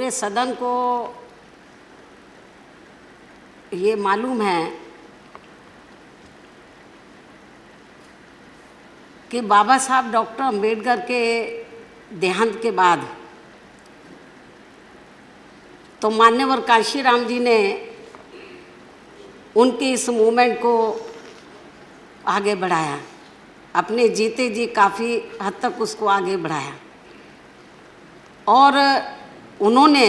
पूरे सदन को ये मालूम है कि बाबा साहब डॉक्टर अंबेडकर के देहांत के बाद तो मान्यवर कांशीराम जी ने उनके इस मूवमेंट को आगे बढ़ाया, अपने जीते जी काफ़ी हद तक उसको आगे बढ़ाया। और उन्होंने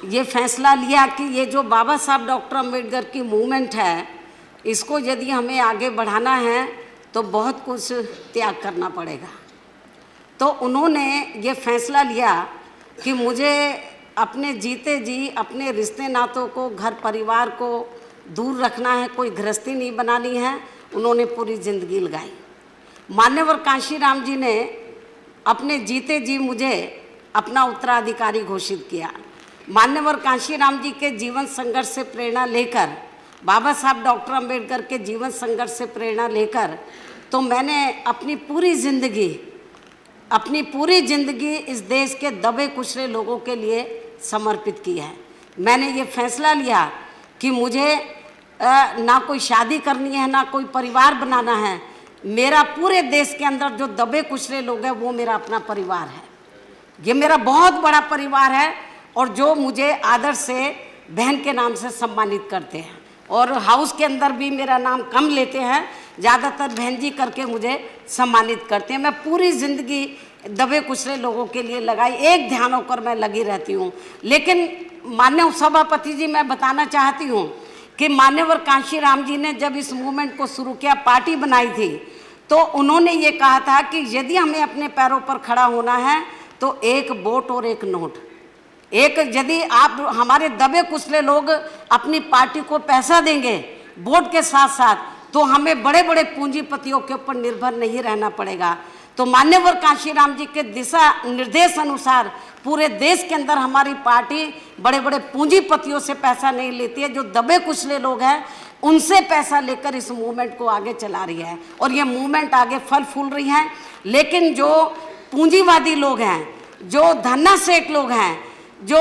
ये फैसला लिया कि ये जो बाबा साहब डॉक्टर अंबेडकर की मूवमेंट है, इसको यदि हमें आगे बढ़ाना है तो बहुत कुछ त्याग करना पड़ेगा। तो उन्होंने ये फैसला लिया कि मुझे अपने जीते जी अपने रिश्ते नातों को, घर परिवार को दूर रखना है, कोई गृहस्थी नहीं बनानी है। उन्होंने पूरी ज़िंदगी लगाई। मान्यवर कांशीराम जी ने अपने जीते जी मुझे अपना उत्तराधिकारी घोषित किया। मान्यवर कांशीराम जी के जीवन संघर्ष से प्रेरणा लेकर, बाबा साहब डॉक्टर अंबेडकर के जीवन संघर्ष से प्रेरणा लेकर तो मैंने अपनी पूरी ज़िंदगी इस देश के दबे कुचले लोगों के लिए समर्पित की है। मैंने ये फैसला लिया कि मुझे ना कोई शादी करनी है, ना कोई परिवार बनाना है। मेरा पूरे देश के अंदर जो दबे कुचले लोग हैं वो मेरा अपना परिवार है। ये मेरा बहुत बड़ा परिवार है और जो मुझे आदर से बहन के नाम से सम्मानित करते हैं और हाउस के अंदर भी मेरा नाम कम लेते हैं, ज़्यादातर बहन जी करके मुझे सम्मानित करते हैं। मैं पूरी ज़िंदगी दबे कुचले लोगों के लिए लगाई, एक ध्यान होकर मैं लगी रहती हूँ। लेकिन माननीय सभापति जी, मैं बताना चाहती हूँ कि मान्यवर कांशीराम जी ने जब इस मूवमेंट को शुरू किया, पार्टी बनाई थी, तो उन्होंने ये कहा था कि यदि हमें अपने पैरों पर खड़ा होना है तो एक वोट और एक नोट। यदि आप हमारे दबे कुचले लोग अपनी पार्टी को पैसा देंगे वोट के साथ साथ, तो हमें बड़े बड़े पूंजीपतियों के ऊपर निर्भर नहीं रहना पड़ेगा। तो मान्यवर कांशीराम जी के दिशा निर्देश अनुसार पूरे देश के अंदर हमारी पार्टी बड़े बड़े पूंजीपतियों से पैसा नहीं लेती है। जो दबे कुचले लोग हैं उनसे पैसा लेकर इस मूवमेंट को आगे चला रही है और ये मूवमेंट आगे फल फूल रही है। लेकिन जो पूंजीवादी लोग हैं, जो धन्ना सेठ लोग हैं, जो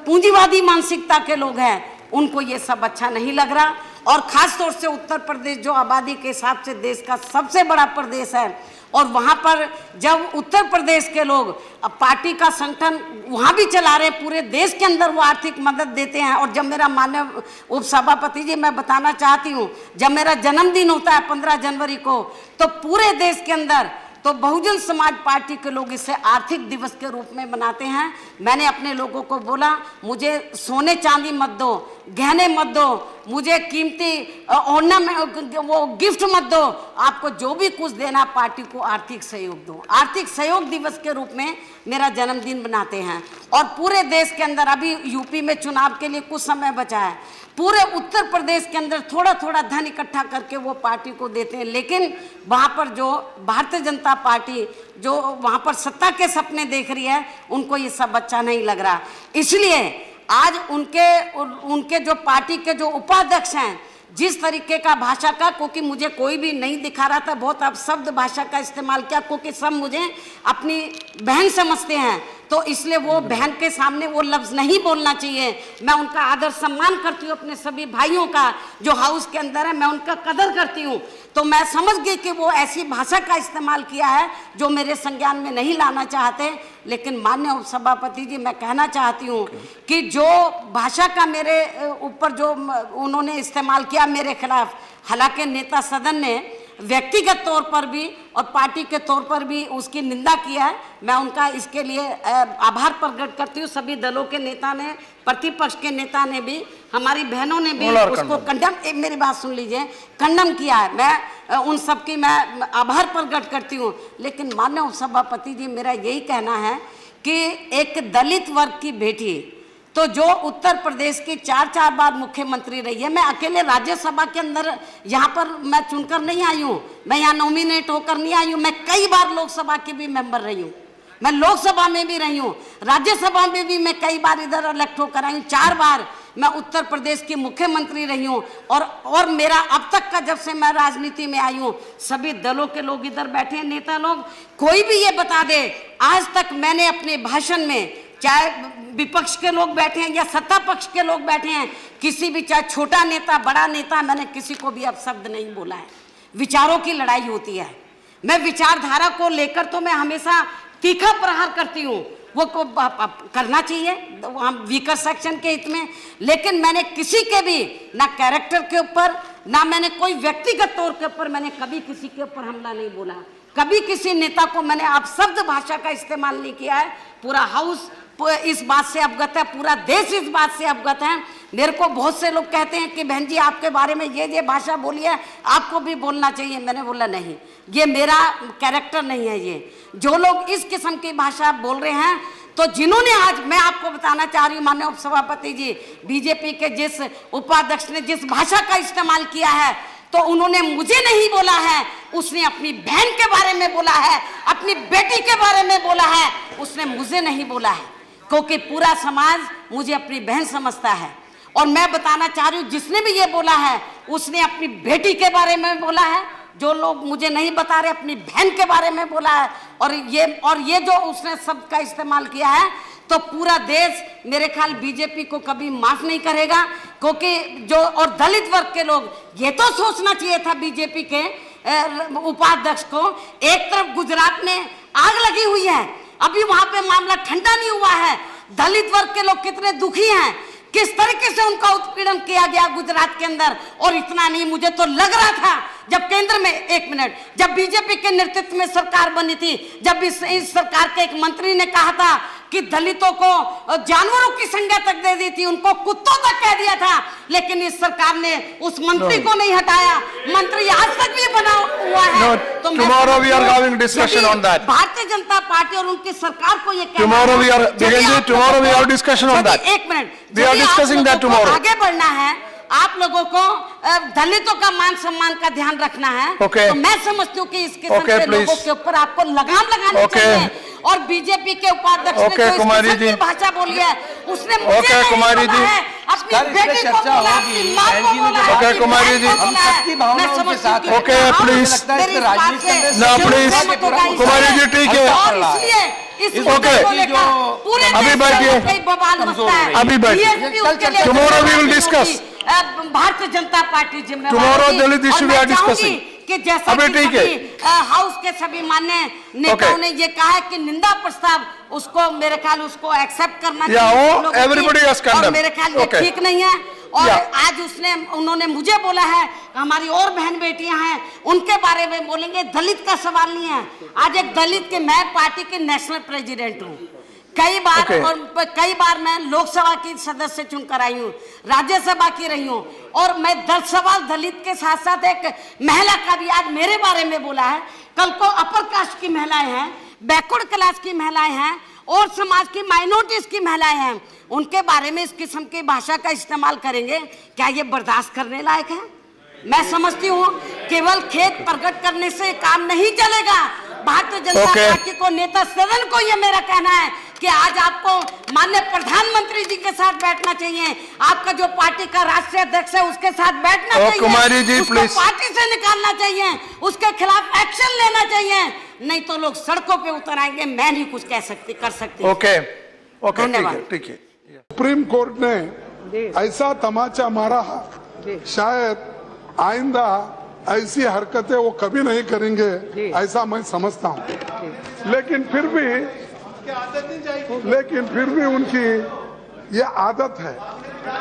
पूंजीवादी मानसिकता के लोग हैं, उनको ये सब अच्छा नहीं लग रहा। और ख़ास तौर से उत्तर प्रदेश जो आबादी के हिसाब से देश का सबसे बड़ा प्रदेश है, और वहाँ पर जब उत्तर प्रदेश के लोग पार्टी का संगठन वहाँ भी चला रहे, पूरे देश के अंदर वो आर्थिक मदद देते हैं। और जब मेरा माननीय उपसभापति जी, मैं बताना चाहती हूँ, जब मेरा जन्मदिन होता है 15 जनवरी को, तो पूरे देश के अंदर तो बहुजन समाज पार्टी के लोग इसे आर्थिक दिवस के रूप में मनाते हैं। मैंने अपने लोगों को बोला, मुझे सोने चांदी मत दो, गहने मत दो, मुझे कीमती ऑर्नामेंट वो गिफ्ट मत दो, आपको जो भी कुछ देना पार्टी को आर्थिक सहयोग दो। आर्थिक सहयोग दिवस के रूप में मेरा जन्मदिन मनाते हैं। और पूरे देश के अंदर अभी यूपी में चुनाव के लिए कुछ समय बचा है, पूरे उत्तर प्रदेश के अंदर थोड़ा थोड़ा धन इकट्ठा करके वो पार्टी को देते हैं। लेकिन वहाँ पर जो भारतीय जनता पार्टी जो वहाँ पर सत्ता के सपने देख रही है, उनको ये सब अच्छा नहीं लग रहा। इसलिए आज उनके जो पार्टी के जो उपाध्यक्ष हैं, जिस तरीके का भाषा का, क्योंकि मुझे कोई भी नहीं दिखा रहा था, बहुत अपशब्द भाषा का इस्तेमाल किया, क्योंकि सब मुझे अपनी बहन समझते हैं, तो इसलिए वो बहन के सामने वो लफ्ज़ नहीं बोलना चाहिए। मैं उनका आदर सम्मान करती हूँ, अपने सभी भाइयों का जो हाउस के अंदर है, मैं उनका कदर करती हूँ। तो मैं समझ गई कि वो ऐसी भाषा का इस्तेमाल किया है जो मेरे संज्ञान में नहीं लाना चाहते। लेकिन माननीय उपसभापति जी, मैं कहना चाहती हूँ कि जो भाषा का मेरे ऊपर जो उन्होंने इस्तेमाल किया मेरे खिलाफ, हालांकि नेता सदन ने व्यक्तिगत तौर पर भी और पार्टी के तौर पर भी उसकी निंदा किया है, मैं उनका इसके लिए आभार प्रकट करती हूँ। सभी दलों के नेता ने, प्रतिपक्ष के नेता ने भी, हमारी बहनों ने भी उसको कंडम, मेरी बात सुन लीजिए, कंडम किया है। मैं उन सब की मैं आभार प्रकट करती हूँ। लेकिन माननीय सभापति जी, मेरा यही कहना है कि एक दलित वर्ग की बेटी, तो जो उत्तर प्रदेश की 4 बार मुख्यमंत्री रही है, मैं अकेले राज्यसभा के अंदर यहाँ पर मैं चुनकर नहीं आई हूँ, मैं यहाँ नॉमिनेट होकर नहीं आई हूँ, मैं कई बार लोकसभा की भी मेंबर रही हूँ, मैं लोकसभा में भी रही हूँ, राज्यसभा में भी मैं कई बार इधर इलेक्ट होकर आई हूँ, 4 बार। मैं उत्तर प्रदेश की मुख्यमंत्री रही हूँ, और मेरा अब तक का, जब से मैं राजनीति में आई हूँ, सभी दलों के लोग इधर बैठे हैं, नेता लोग, कोई भी ये बता दे, आज तक मैंने अपने भाषण में, चाहे विपक्ष के लोग बैठे हैं या सत्ता पक्ष के लोग बैठे हैं, किसी भी, चाहे छोटा नेता बड़ा नेता, मैंने किसी को भी अपशब्द नहीं बोला है। विचारों की लड़ाई होती है, मैं विचारधारा को लेकर तो मैं हमेशा तीखा प्रहार करती हूँ, वो को करना चाहिए हम वीकर सेक्शन के हित में, लेकिन मैंने किसी के भी ना कैरेक्टर के ऊपर, ना मैंने कोई व्यक्तिगत तौर के ऊपर मैंने कभी किसी के ऊपर हमला नहीं बोला, कभी किसी नेता को मैंने अपशब्द भाषा का इस्तेमाल नहीं किया है। पूरा हाउस इस बात से अवगत है, पूरा देश इस बात से अवगत है। मेरे को बहुत से लोग कहते हैं कि बहन जी आपके बारे में ये भाषा बोली है, आपको भी बोलना चाहिए। मैंने बोला नहीं, ये मेरा कैरेक्टर नहीं है। ये जो लोग इस किस्म की भाषा बोल रहे हैं, तो जिन्होंने, आज मैं आपको बताना चाह रही हूँ माननीय उपसभापति जी, बीजेपी के जिस उपाध्यक्ष ने जिस भाषा का इस्तेमाल किया है, तो उन्होंने मुझे नहीं बोला है, उसने अपनी बहन के बारे में बोला है, अपनी बेटी के बारे में बोला है, उसने मुझे नहीं बोला है, क्योंकि पूरा समाज मुझे अपनी बहन समझता है। और मैं बताना चाह रही हूँ, जिसने भी ये बोला है उसने अपनी बेटी के बारे में बोला है, जो लोग मुझे नहीं बता रहे अपनी बहन के बारे में बोला है। और ये जो उसने शब्द का इस्तेमाल किया है, तो पूरा देश मेरे ख्याल बीजेपी को कभी माफ नहीं करेगा, क्योंकि जो, और दलित वर्ग के लोग, ये तो सोचना चाहिए था बीजेपी के उपाध्यक्ष को, एक तरफ गुजरात में आग लगी हुई है, अभी वहां पे मामला ठंडा नहीं हुआ है, दलित वर्ग के लोग कितने दुखी हैं, किस तरीके से उनका उत्पीड़न किया गया गुजरात के अंदर। और इतना नहीं, मुझे तो लग रहा था जब केंद्र में, एक मिनट, जब बीजेपी के नेतृत्व में सरकार बनी थी, जब इस सरकार के एक मंत्री ने कहा था कि दलितों को जानवरों की संज्ञा तक दे दी थी, उनको कुत्तों तक कह दिया था, लेकिन इस सरकार ने उस मंत्री को नहीं हटाया, मंत्री आज तक भी बना हुआ है। तो tomorrow we are having discussion on that. Bharatiya Janata party और उनकी सरकार को ये tomorrow we are tomorrow we have discussion on that. एक minute, we are discussing that tomorrow. आगे बढ़ना है, आप लोगों को दलितों का मान सम्मान का ध्यान रखना है। तो मैं समझती हूँ कि इस किस्म के लोगों के ऊपर आपको लगाम लगानी चाहिए। और बीजेपी के उपाध्यक्ष ने जो इस किस्म की भाषा बोली है, उसने मुझे नहीं बोला है, अपनी बेटी को बोला, अपनी माँ को बोला है, कुमारी जी, हम सबकी भावनाओं के साथ हैं। प्लीज कुमारी जी, ठीक है, और इसलिए इस मुद्दे को लेकर पूरे अभी बैठिए, बवाल मचता है। अभी बैठिए, tomorrow we will discuss. Bharatiya Janata party जिम्मेदार tomorrow Dalit issue we are discussing. कि जैसा अभी कि ठीक है, हाउस के सभी मान्य नेताओं ने ये कहा है कि निंदा प्रस्ताव उसको, मेरे ख्याल उसको एक्सेप्ट करना चाहिए। everybody has condemned. और मेरे ख्याल ये ठीक नहीं है। और आज उन्होंने मुझे बोला है, हमारी और बहन बेटियां हैं उनके बारे में बोलेंगे, दलित का सवाल नहीं है। आज एक दलित के, मैं पार्टी के नेशनल प्रेसिडेंट हूँ, कई बार मैं लोकसभा की सदस्य चुनकर आई हूँ, राज्यसभा की रही हूँ, और मैं 10 सवाल दलित के साथ साथ एक महिला का भी आज मेरे बारे में बोला है। कल को अपर कास्ट की महिलाएं हैं, बैकवर्ड क्लास की महिलाएं हैं, और समाज की माइनॉरिटीज की महिलाएं हैं, उनके बारे में इस किस्म की भाषा का इस्तेमाल करेंगे, क्या ये बर्दाश्त करने लायक है? मैं समझती हूँ केवल खेद प्रकट करने से काम नहीं चलेगा। भारतीय जनता पार्टी को, नेता सदन को ये मेरा कहना है कि आज आपको माननीय प्रधानमंत्री जी के साथ बैठना चाहिए, आपका जो पार्टी का राष्ट्रीय अध्यक्ष है उसके साथ बैठना चाहिए, कुमारी जी, उसको पार्टी से निकालना चाहिए, उसके खिलाफ एक्शन लेना चाहिए, नहीं तो लोग सड़कों पे उतर आएंगे। मैं नहीं कुछ कर सकती। ओके, धन्यवाद। ठीक है। सुप्रीम कोर्ट ने ऐसा तमाचा मारा, शायद आइंदा ऐसी हरकतें वो कभी नहीं करेंगे, ऐसा मैं समझता हूँ। लेकिन फिर भी उनकी ये आदत है